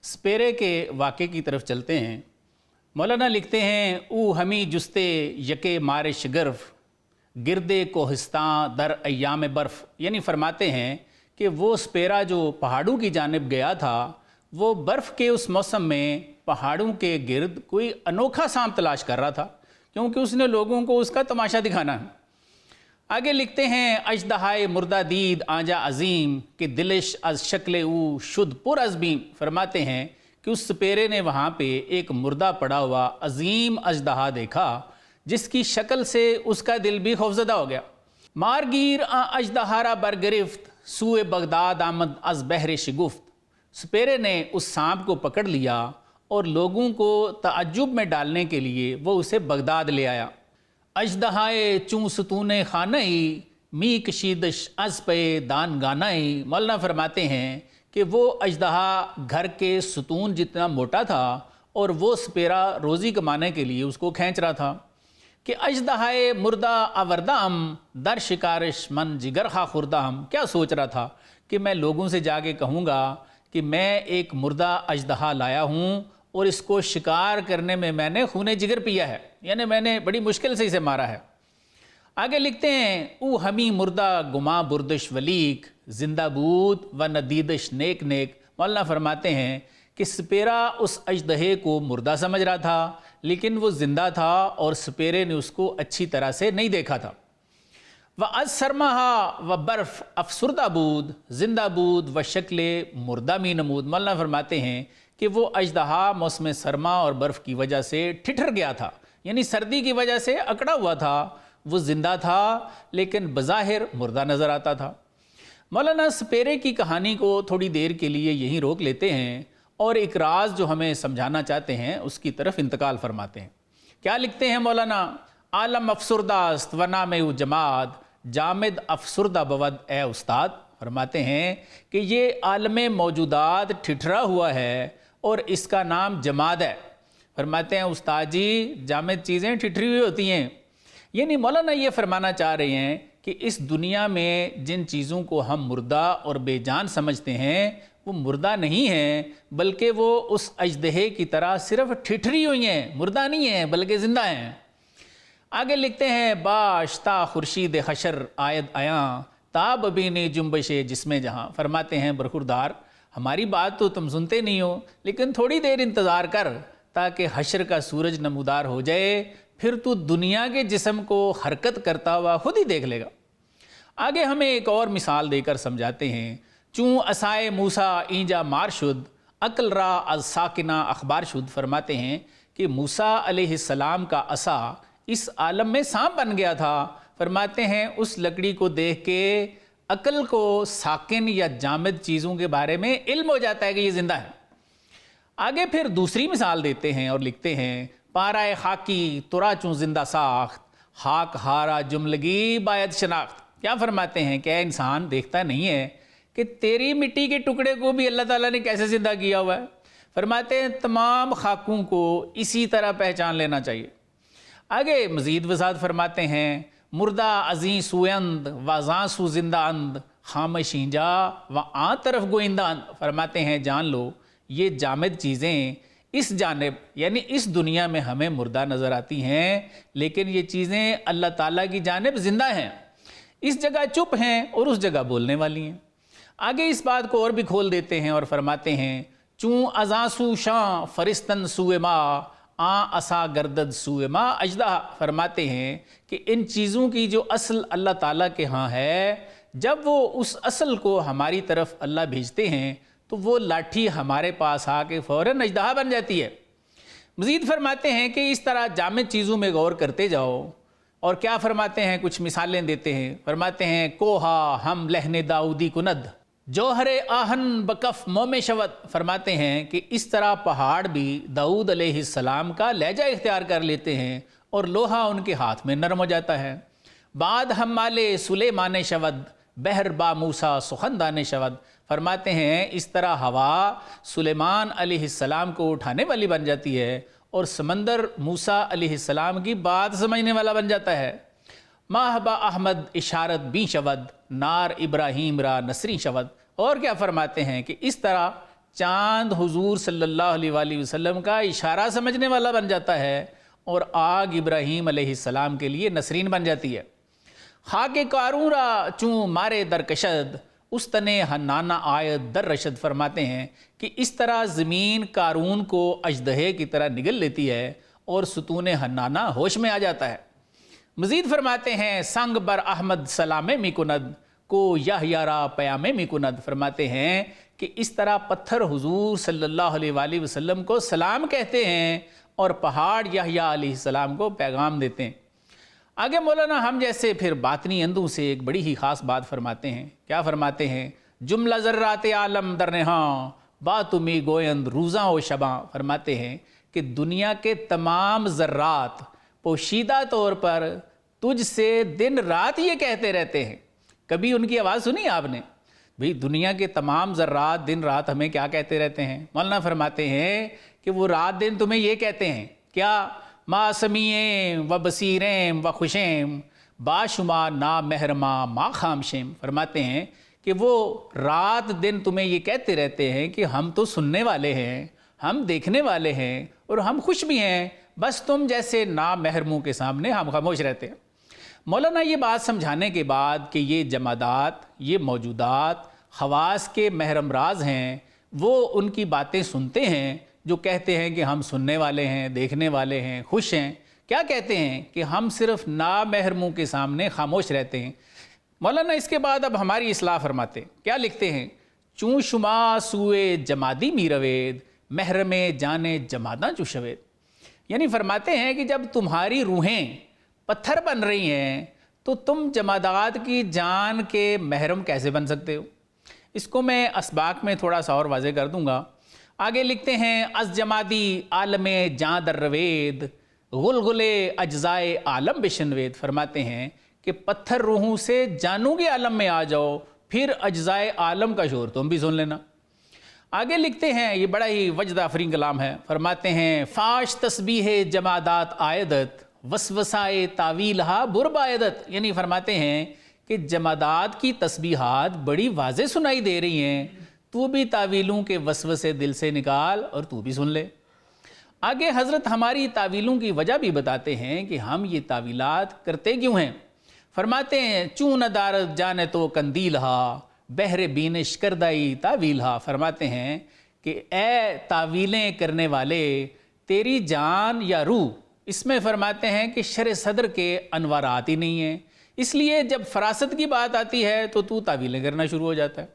سپیرے کے واقعے کی طرف چلتے ہیں۔ مولانا لکھتے ہیں او ہمی جستے یکے مار شگرف گردے کوہستان در ایام برف، یعنی فرماتے ہیں کہ وہ سپیرا جو پہاڑوں کی جانب گیا تھا وہ برف کے اس موسم میں پہاڑوں کے گرد کوئی انوکھا سانپ تلاش کر رہا تھا، کیونکہ اس نے لوگوں کو اس کا تماشا دکھانا ہے۔ آگے لکھتے ہیں اژدہائے مردہ دید آنجا عظیم کہ دلش از شکل او شد پر عظیم، فرماتے ہیں کہ اس سپیرے نے وہاں پہ ایک مردہ پڑا ہوا عظیم اژدہا دیکھا جس کی شکل سے اس کا دل بھی خوفزدہ ہو گیا۔ مارگیر اژدہارا برگرفت سوئے بغداد آمد از بحر شگفت، سپیرے نے اس سانپ کو پکڑ لیا اور لوگوں کو تعجب میں ڈالنے کے لیے وہ اسے بغداد لے آیا۔ اژدہائے چوں ستون خانائی می کشیدش از پہ دان گانائی، مولانا فرماتے ہیں کہ وہ اژدہا گھر کے ستون جتنا موٹا تھا اور وہ سپیرا روزی کمانے کے لیے اس کو کھینچ رہا تھا کہ اژدہائے مردہ آوردہم در شکارش من جگر خا خوردہم، کیا سوچ رہا تھا کہ میں لوگوں سے جا کے کہوں گا کہ میں ایک مردہ اژدہا لایا ہوں اور اس کو شکار کرنے میں میں نے خون جگر پیا ہے، یعنی میں نے بڑی مشکل سے اسے مارا ہے۔ آگے لکھتے ہیں او ہمی مردہ گما بردش ولیک زندہ بود و ندیدش نیک نیک، مولانا فرماتے ہیں کہ سپیرا اس اژدہے کو مردہ سمجھ رہا تھا لیکن وہ زندہ تھا اور سپیرے نے اس کو اچھی طرح سے نہیں دیکھا تھا۔ و از سرماہا و برف افسردہ بود زندہ بود و شکل مردہ می نمود، مولانا فرماتے ہیں کہ وہ اژدہا موسم سرما اور برف کی وجہ سے ٹھٹر گیا تھا، یعنی سردی کی وجہ سے اکڑا ہوا تھا، وہ زندہ تھا لیکن بظاہر مردہ نظر آتا تھا۔ مولانا سپیرے کی کہانی کو تھوڑی دیر کے لیے یہیں روک لیتے ہیں اور ایک راز جو ہمیں سمجھانا چاہتے ہیں اس کی طرف انتقال فرماتے ہیں۔ کیا لکھتے ہیں مولانا؟ عالم افسردہ است و نام او جماد جامد افسردہ بود اے استاد، فرماتے ہیں کہ یہ عالم موجودات ٹھٹھرا ہوا ہے اور اس کا نام جماد ہے۔ فرماتے ہیں استاد جی جامد چیزیں ٹھٹری ہوئی ہوتی ہیں، یعنی مولانا یہ فرمانا چاہ رہے ہیں کہ اس دنیا میں جن چیزوں کو ہم مردہ اور بے جان سمجھتے ہیں وہ مردہ نہیں ہیں بلکہ وہ اس اژدہے کی طرح صرف ٹھٹری ہوئی ہیں، مردہ نہیں ہیں بلکہ زندہ ہیں۔ آگے لکھتے ہیں باش تا خورشید حشر آید آیاں تاب بینی جنبش جسم جہاں، فرماتے ہیں برخوردار ہماری بات تو تم سنتے نہیں ہو لیکن تھوڑی دیر انتظار کر تاکہ حشر کا سورج نمودار ہو جائے، پھر تو دنیا کے جسم کو حرکت کرتا ہوا خود ہی دیکھ لے گا۔ آگے ہمیں ایک اور مثال دے کر سمجھاتے ہیں چوں عصائے موسیٰ اینجا مار شد عقل را از ساکنہ اخبار شد، فرماتے ہیں کہ موسیٰ علیہ السلام کا عصا اس عالم میں سانپ بن گیا تھا، فرماتے ہیں اس لکڑی کو دیکھ کے عقل کو ساکن یا جامد چیزوں کے بارے میں علم ہو جاتا ہے کہ یہ زندہ ہے۔ آگے پھر دوسری مثال دیتے ہیں اور لکھتے ہیں پارائے خاکی ترا چوں زندہ ساخت خاک ہارا جملگی باید شناخت، کیا فرماتے ہیں کہ اے انسان دیکھتا نہیں ہے کہ تیری مٹی کے ٹکڑے کو بھی اللہ تعالیٰ نے کیسے زندہ کیا ہوا ہے؟ فرماتے ہیں تمام خاکوں کو اسی طرح پہچان لینا چاہیے۔ آگے مزید وضاحت فرماتے ہیں مردہ ازیں سویند و زاں سو زندہ اند خامشیں جا و آن طرف گوئندہ اند، فرماتے ہیں جان لو یہ جامد چیزیں اس جانب یعنی اس دنیا میں ہمیں مردہ نظر آتی ہیں لیکن یہ چیزیں اللہ تعالیٰ کی جانب زندہ ہیں، اس جگہ چپ ہیں اور اس جگہ بولنے والی ہیں۔ آگے اس بات کو اور بھی کھول دیتے ہیں اور فرماتے ہیں چوں ازاں سو شاں فرستن سوئے ما آ اسا گردد سوئے ما اژدہا، فرماتے ہیں کہ ان چیزوں کی جو اصل اللہ تعالیٰ کے ہاں ہے جب وہ اس اصل کو ہماری طرف اللہ بھیجتے ہیں تو وہ لاٹھی ہمارے پاس آ کے فوراً اژدہا بن جاتی ہے۔ مزید فرماتے ہیں کہ اس طرح جامد چیزوں میں غور کرتے جاؤ اور کیا فرماتے ہیں کچھ مثالیں دیتے ہیں، فرماتے ہیں کوہا ہم لہن داؤدی کند جوہر آہن بکف موم شود، فرماتے ہیں کہ اس طرح پہاڑ بھی داؤد علیہ السلام کا لہجہ اختیار کر لیتے ہیں اور لوہا ان کے ہاتھ میں نرم ہو جاتا ہے۔ بعد ہم مالے سلیمان شود بحر با موسیٰ سخندان شود، فرماتے ہیں اس طرح ہوا سلیمان علیہ السلام کو اٹھانے والی بن جاتی ہے اور سمندر موسیٰ علیہ السلام کی بات سمجھنے والا بن جاتا ہے۔ ماہ با احمد اشارت بی شود نار ابراہیم را نصری شود، اور کیا فرماتے ہیں کہ اس طرح چاند حضور صلی اللہ علیہ وآلہ وسلم کا اشارہ سمجھنے والا بن جاتا ہے اور آگ ابراہیم علیہ السلام کے لیے نسرین بن جاتی ہے۔ خاک قارون را چون مارے در کشد اس تنے حنانہ آیت در رشد، فرماتے ہیں کہ اس طرح زمین قارون کو اژدہے کی طرح نگل لیتی ہے اور ستون حنانہ ہوش میں آ جاتا ہے۔ مزید فرماتے ہیں سنگ بر احمد سلامے می کند کو یحییٰ را پیامے می کند، فرماتے ہیں کہ اس طرح پتھر حضور صلی اللہ علیہ وآلہ وسلم کو سلام کہتے ہیں اور پہاڑ یحییٰ علیہ السلام کو پیغام دیتے ہیں۔ آگے مولانا ہم جیسے پھر باطنی اندوں سے ایک بڑی ہی خاص بات فرماتے ہیں۔ کیا فرماتے ہیں؟ جملہ ذرات عالم در نہاں بات می گویند روزاں و شباں، فرماتے ہیں کہ دنیا کے تمام ذرات پوشیدہ طور پر تجھ سے دن رات یہ کہتے رہتے ہیں۔ کبھی ان کی آواز سنی آپ نے؟ بھئی دنیا کے تمام ذرات دن رات ہمیں کیا کہتے رہتے ہیں؟ مولانا فرماتے ہیں کہ وہ رات دن تمہیں یہ کہتے ہیں کیا؟ ما سمیعیں و بصیریں و خوشیں باشمار نا محرماں ما خامشیں، فرماتے ہیں کہ وہ رات دن تمہیں یہ کہتے رہتے ہیں کہ ہم تو سننے والے ہیں، ہم دیکھنے والے ہیں اور ہم خوش بھی ہیں، بس تم جیسے نا محرموں کے سامنے ہم خاموش رہتے ہیں۔ مولانا یہ بات سمجھانے کے بعد کہ یہ جمادات، یہ موجودات خواص کے محرم راز ہیں، وہ ان کی باتیں سنتے ہیں جو کہتے ہیں کہ ہم سننے والے ہیں، دیکھنے والے ہیں، خوش ہیں۔ کیا کہتے ہیں؟ کہ ہم صرف نامحرموں کے سامنے خاموش رہتے ہیں۔ مولانا اس کے بعد اب ہماری اصلاح فرماتے ہیں۔ کیا لکھتے ہیں؟ چون شما سوئے جمادی می روید محرم جانے جماداں چو شوید، یعنی فرماتے ہیں کہ جب تمہاری روحیں پتھر بن رہی ہیں تو تم جمادات کی جان کے محرم کیسے بن سکتے ہو؟ اس کو میں اسباق میں تھوڑا سا اور واضح کر دوں گا۔ آگے لکھتے ہیں از جمادی عالم جاں در روید غلغلے اجزائے عالم بشنوید، فرماتے ہیں کہ پتھر روحوں سے جانوں کے عالم میں آ جاؤ، پھر اجزائے عالم کا شور تم بھی سن لینا۔ آگے لکھتے ہیں، یہ بڑا ہی وجد آفرین کلام ہے، فرماتے ہیں فاش تسبیح جمادات آیدت وسوسائے تعویلہا برب آیدت، یعنی فرماتے ہیں کہ جمادات کی تسبیحات بڑی واضح سنائی دے رہی ہیں، تو بھی تعویلوں کے وسوسے دل سے نکال اور تو بھی سن لے۔ آگے حضرت ہماری تعویلوں کی وجہ بھی بتاتے ہیں کہ ہم یہ تعویلات کرتے کیوں ہیں۔ فرماتے ہیں چون ادارت جانے تو کندیلہا بہر بینش کردائی تعویلہا، فرماتے ہیں کہ اے تعویلیں کرنے والے تیری جان یا روح، اس میں فرماتے ہیں کہ شرح صدر کے انوارات ہی نہیں ہیں، اس لیے جب فراست کی بات آتی ہے تو تعویلیں کرنا شروع ہو جاتا ہے۔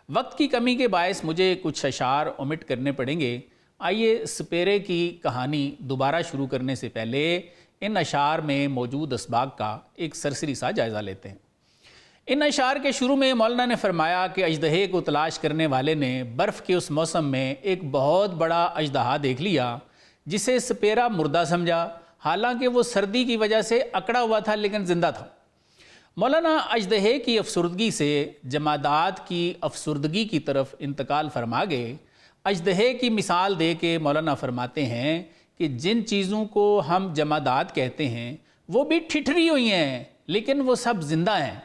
وقت کی کمی کے باعث مجھے کچھ اشعار اومٹ کرنے پڑیں گے۔ آئیے سپیرے کی کہانی دوبارہ شروع کرنے سے پہلے ان اشعار میں موجود اسباق کا ایک سرسری سا جائزہ لیتے ہیں۔ ان اشعار کے شروع میں مولانا نے فرمایا کہ اژدہے کو تلاش کرنے والے نے برف کے اس موسم میں ایک بہت بڑا اژدہا دیکھ لیا جسے سپیرا مردہ سمجھا، حالانکہ وہ سردی کی وجہ سے اکڑا ہوا تھا لیکن زندہ تھا۔ مولانا اژدہے کی افسردگی سے جمادات کی افسردگی کی طرف انتقال فرما گئے۔ اژدہے کی مثال دے کے مولانا فرماتے ہیں کہ جن چیزوں کو ہم جمادات کہتے ہیں وہ بھی ٹھٹھری ہوئی ہیں لیکن وہ سب زندہ ہیں۔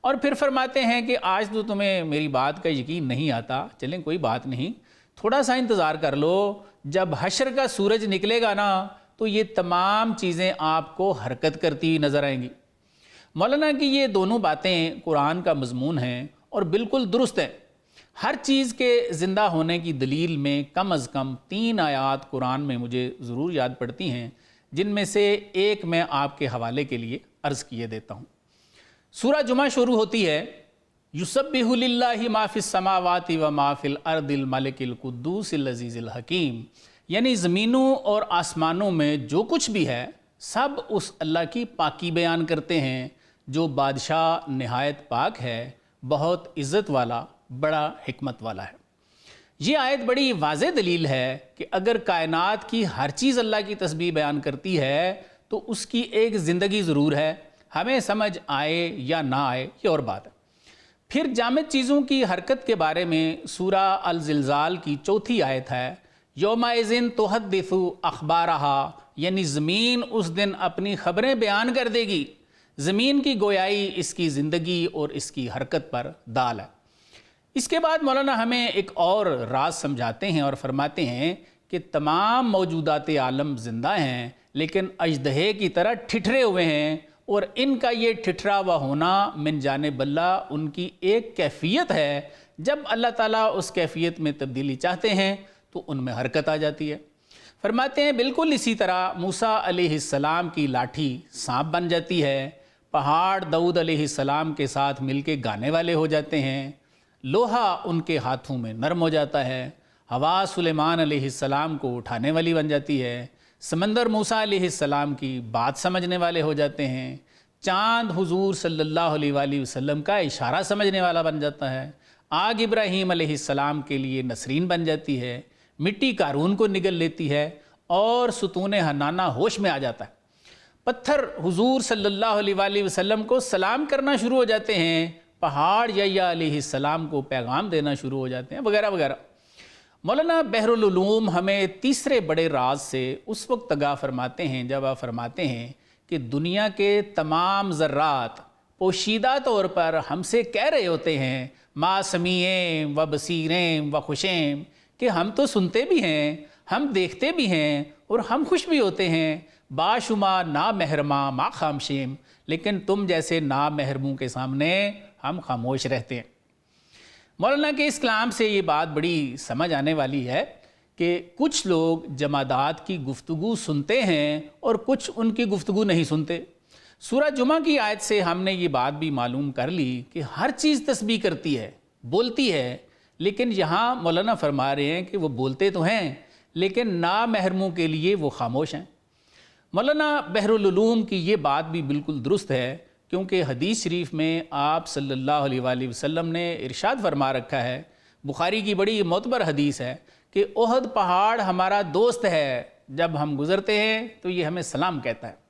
اور پھر فرماتے ہیں کہ آج تو تمہیں میری بات کا یقین نہیں آتا، چلیں کوئی بات نہیں، تھوڑا سا انتظار کر لو، جب حشر کا سورج نکلے گا نا تو یہ تمام چیزیں آپ کو حرکت کرتی ہوئی نظر آئیں گی۔ مولانا کی یہ دونوں باتیں قرآن کا مضمون ہیں اور بالکل درست ہیں۔ ہر چیز کے زندہ ہونے کی دلیل میں کم از کم 3 آیات قرآن میں مجھے ضرور یاد پڑتی ہیں، جن میں سے ایک میں آپ کے حوالے کے لیے عرض کیے دیتا ہوں۔ سورہ جمعہ شروع ہوتی ہے یسبح للہ ما فی السماوات و ما فی الارض الملک القدوس العزیز الحکیم، یعنی زمینوں اور آسمانوں میں جو کچھ بھی ہے سب اس اللہ کی پاکی بیان کرتے ہیں جو بادشاہ نہایت پاک ہے، بہت عزت والا، بڑا حکمت والا ہے۔ یہ آیت بڑی واضح دلیل ہے کہ اگر کائنات کی ہر چیز اللہ کی تسبیح بیان کرتی ہے تو اس کی ایک زندگی ضرور ہے، ہمیں سمجھ آئے یا نہ آئے یہ اور بات ہے۔ پھر جامد چیزوں کی حرکت کے بارے میں سورہ الزلزال کی 4 آیت ہے یومئذ تحدث اخبارہا، یعنی زمین اس دن اپنی خبریں بیان کر دے گی۔ زمین کی گویائی اس کی زندگی اور اس کی حرکت پر دال ہے۔ اس کے بعد مولانا ہمیں ایک اور راز سمجھاتے ہیں اور فرماتے ہیں کہ تمام موجودات عالم زندہ ہیں لیکن اژدہے کی طرح ٹھٹھرے ہوئے ہیں، اور ان کا یہ ٹھٹھرا ہوا ہونا من جانب اللہ ان کی ایک کیفیت ہے۔ جب اللہ تعالیٰ اس کیفیت میں تبدیلی چاہتے ہیں تو ان میں حرکت آ جاتی ہے۔ فرماتے ہیں بالکل اسی طرح موسیٰ علیہ السلام کی لاٹھی سانپ بن جاتی ہے، پہاڑ داؤد علیہ السلام کے ساتھ مل کے گانے والے ہو جاتے ہیں، لوہا ان کے ہاتھوں میں نرم ہو جاتا ہے، ہوا سلیمان علیہ السلام کو اٹھانے والی بن جاتی ہے، سمندر موسیٰ علیہ السلام کی بات سمجھنے والے ہو جاتے ہیں، چاند حضور صلی اللہ علیہ وآلہ وسلم کا اشارہ سمجھنے والا بن جاتا ہے، آگ ابراہیم علیہ السلام کے لیے نسرین بن جاتی ہے، مٹی قارون کو نگل لیتی ہے، اور ستون حنانہ ہوش میں آ جاتا ہے، پتھر حضور صلی اللہ علیہ وآلہ وسلم کو سلام کرنا شروع ہو جاتے ہیں، پہاڑ یحییٰ علیہ السلام کو پیغام دینا شروع ہو جاتے ہیں، وغیرہ وغیرہ۔ مولانا بحر العلوم ہمیں تیسرے بڑے راز سے اس وقت آگاہ فرماتے ہیں جب آپ فرماتے ہیں کہ دنیا کے تمام ذرات پوشیدہ طور پر ہم سے کہہ رہے ہوتے ہیں ما سمیعیں و بصیریں و خوشیں، کہ ہم تو سنتے بھی ہیں، ہم دیکھتے بھی ہیں، اور ہم خوش بھی ہوتے ہیں، باشما نا محرماں ما خامشیم، لیکن تم جیسے نا محرموں کے سامنے ہم خاموش رہتے ہیں۔ مولانا کے اس کلام سے یہ بات بڑی سمجھ آنے والی ہے کہ کچھ لوگ جمادات کی گفتگو سنتے ہیں اور کچھ ان کی گفتگو نہیں سنتے۔ سورہ جمعہ کی آیت سے ہم نے یہ بات بھی معلوم کر لی کہ ہر چیز تسبیح کرتی ہے، بولتی ہے، لیکن یہاں مولانا فرما رہے ہیں کہ وہ بولتے تو ہیں لیکن نامحرموں کے لیے وہ خاموش ہیں۔ مولانا بحر العلوم کی یہ بات بھی بالکل درست ہے، کیونکہ حدیث شریف میں آپ صلی اللہ علیہ وآلہ وسلم نے ارشاد فرما رکھا ہے، بخاری کی بڑی معتبر حدیث ہے کہ احد پہاڑ ہمارا دوست ہے، جب ہم گزرتے ہیں تو یہ ہمیں سلام کہتا ہے۔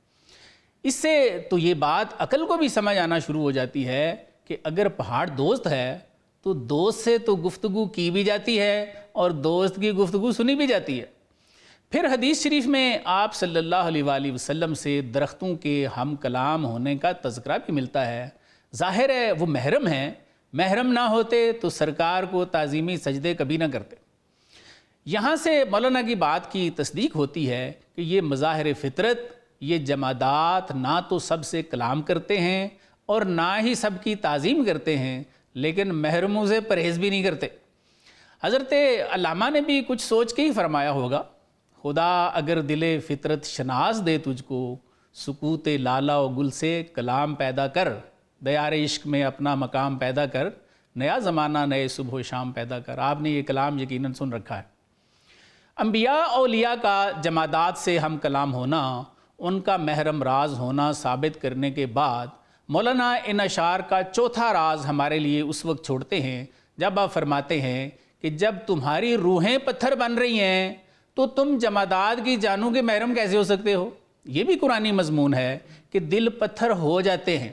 اس سے تو یہ بات عقل کو بھی سمجھ آنا شروع ہو جاتی ہے کہ اگر پہاڑ دوست ہے تو دوست سے تو گفتگو کی بھی جاتی ہے اور دوست کی گفتگو سنی بھی جاتی ہے۔ پھر حدیث شریف میں آپ صلی اللہ علیہ وآلہ وسلم سے درختوں کے ہم کلام ہونے کا تذکرہ بھی ملتا ہے۔ ظاہر ہے وہ محرم ہیں، محرم نہ ہوتے تو سرکار کو تعظیمی سجدے کبھی نہ کرتے۔ یہاں سے مولانا کی بات کی تصدیق ہوتی ہے کہ یہ مظاہر فطرت، یہ جمادات نہ تو سب سے کلام کرتے ہیں اور نہ ہی سب کی تعظیم کرتے ہیں، لیکن محرموں سے پرہیز بھی نہیں کرتے۔ حضرت علامہ نے بھی کچھ سوچ کے ہی فرمایا ہوگا، خدا اگر دل فطرت شناس دے تجھ کو، سکوت لالا و گل سے کلام پیدا کر، دیار عشق میں اپنا مقام پیدا کر، نیا زمانہ نئے صبح و شام پیدا کر۔ آپ نے یہ کلام یقیناً سن رکھا ہے۔ انبیاء اولیاء کا جمادات سے ہم کلام ہونا، ان کا محرم راز ہونا ثابت کرنے کے بعد مولانا ان اشعار کا چوتھا راز ہمارے لیے اس وقت چھوڑتے ہیں جب آپ فرماتے ہیں کہ جب تمہاری روحیں پتھر بن رہی ہیں تو تم جمادات کی جانوں کے محرم کیسے ہو سکتے ہو؟ یہ بھی قرآنی مضمون ہے کہ دل پتھر ہو جاتے ہیں۔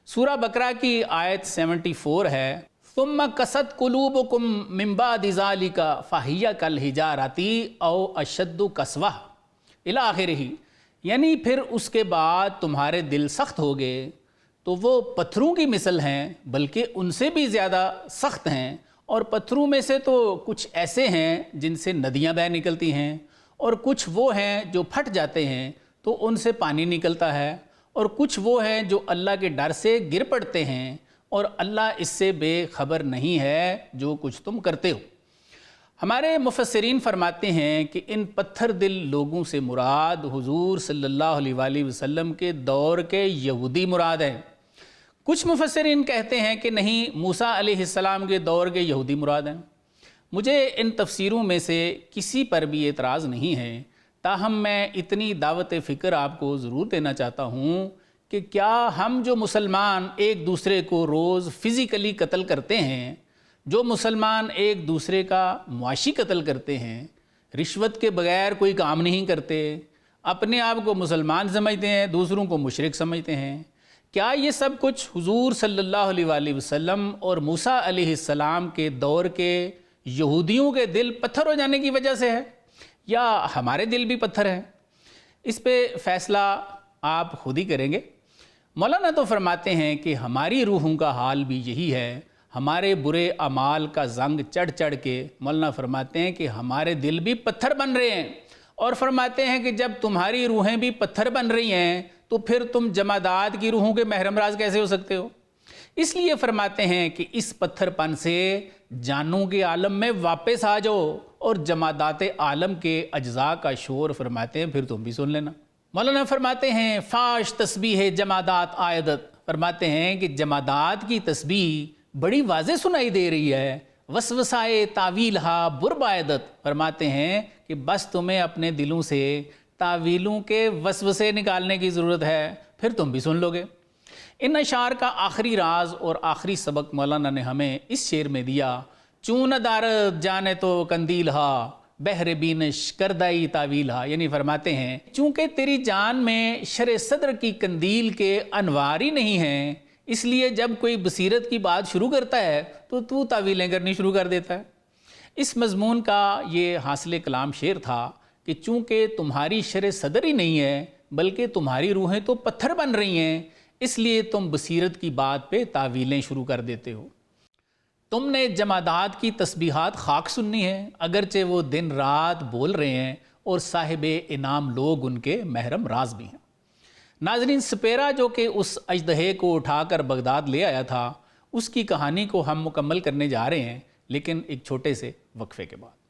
سورہ بقرہ کی آیت 74 ہے، ثم قست قلوبکم من بعد ذالک فہی کالحجارۃ او اشد قسوہ الی آخرہ، یعنی پھر اس کے بعد تمہارے دل سخت ہو گئے تو وہ پتھروں کی مثل ہیں، بلکہ ان سے بھی زیادہ سخت ہیں، اور پتھروں میں سے تو کچھ ایسے ہیں جن سے ندیاں بہہ نکلتی ہیں، اور کچھ وہ ہیں جو پھٹ جاتے ہیں تو ان سے پانی نکلتا ہے، اور کچھ وہ ہیں جو اللہ کے ڈر سے گر پڑتے ہیں اور اللہ اس سے بے خبر نہیں ہے جو کچھ تم کرتے ہو۔ ہمارے مفسرین فرماتے ہیں کہ ان پتھر دل لوگوں سے مراد حضور صلی اللہ علیہ وآلہ وسلم کے دور کے یہودی مراد ہیں۔ کچھ مفسرین کہتے ہیں کہ نہیں، موسیٰ علیہ السلام کے دور کے یہودی مراد ہیں۔ مجھے ان تفسیروں میں سے کسی پر بھی اعتراض نہیں ہے، تاہم میں اتنی دعوت فکر آپ کو ضرور دینا چاہتا ہوں کہ کیا ہم جو مسلمان ایک دوسرے کو روز فزیکلی قتل کرتے ہیں، جو مسلمان ایک دوسرے کا معاشی قتل کرتے ہیں، رشوت کے بغیر کوئی کام نہیں کرتے، اپنے آپ کو مسلمان سمجھتے ہیں، دوسروں کو مشرک سمجھتے ہیں، کیا یہ سب کچھ حضور صلی اللہ علیہ وآلہ وسلم اور موسیٰ علیہ السلام کے دور کے یہودیوں کے دل پتھر ہو جانے کی وجہ سے ہے، یا ہمارے دل بھی پتھر ہیں؟ اس پہ فیصلہ آپ خود ہی کریں گے۔ مولانا تو فرماتے ہیں کہ ہماری روحوں کا حال بھی یہی ہے، ہمارے برے اعمال کا زنگ چڑھ چڑھ کے مولانا فرماتے ہیں کہ ہمارے دل بھی پتھر بن رہے ہیں، اور فرماتے ہیں کہ جب تمہاری روحیں بھی پتھر بن رہی ہیں تو پھر تم جمادات کی روحوں کے محرم راز کیسے ہو سکتے ہو؟ اس لیے فرماتے ہیں کہ اس پتھر پن سے جانوں کے عالم میں واپس آ جاؤ، اور جمادات عالم کے اجزاء کا شور فرماتے ہیں پھر تم بھی سن لینا۔ مولانا فرماتے ہیں فاش تسبیح جمادات عائدت، فرماتے ہیں کہ جمادات کی تسبیح بڑی واضح سنائی دے رہی ہے۔ وسوسائے تعویلہا بربائدت، فرماتے ہیں کہ بس تمہیں اپنے دلوں سے تعویلوں کے وسوسے نکالنے کی ضرورت ہے، پھر تم بھی سن لو گے۔ ان اشعار کا آخری راز اور آخری سبق مولانا نے ہمیں اس شعر میں دیا، چون دارت جانے تو قندیل ہا بہر بینش کردائی تعویل ہا، یعنی فرماتے ہیں چونکہ تیری جان میں شرع صدر کی قندیل کے انوار ہی نہیں ہیں، اس لیے جب کوئی بصیرت کی بات شروع کرتا ہے تو تعویلیں کرنی شروع کر دیتا ہے۔ اس مضمون کا یہ حاصل کلام شعر تھا کہ چونکہ تمہاری شرع صدر ہی نہیں ہے بلکہ تمہاری روحیں تو پتھر بن رہی ہیں، اس لیے تم بصیرت کی بات پہ تعویلیں شروع کر دیتے ہو۔ تم نے جمادات کی تسبیحات خاک سننی ہے، اگرچہ وہ دن رات بول رہے ہیں اور صاحب انعام لوگ ان کے محرم راز بھی ہیں۔ ناظرین، سپیرا جو کہ اس اژدہے کو اٹھا کر بغداد لے آیا تھا، اس کی کہانی کو ہم مکمل کرنے جا رہے ہیں، لیکن ایک چھوٹے سے وقفے کے بعد۔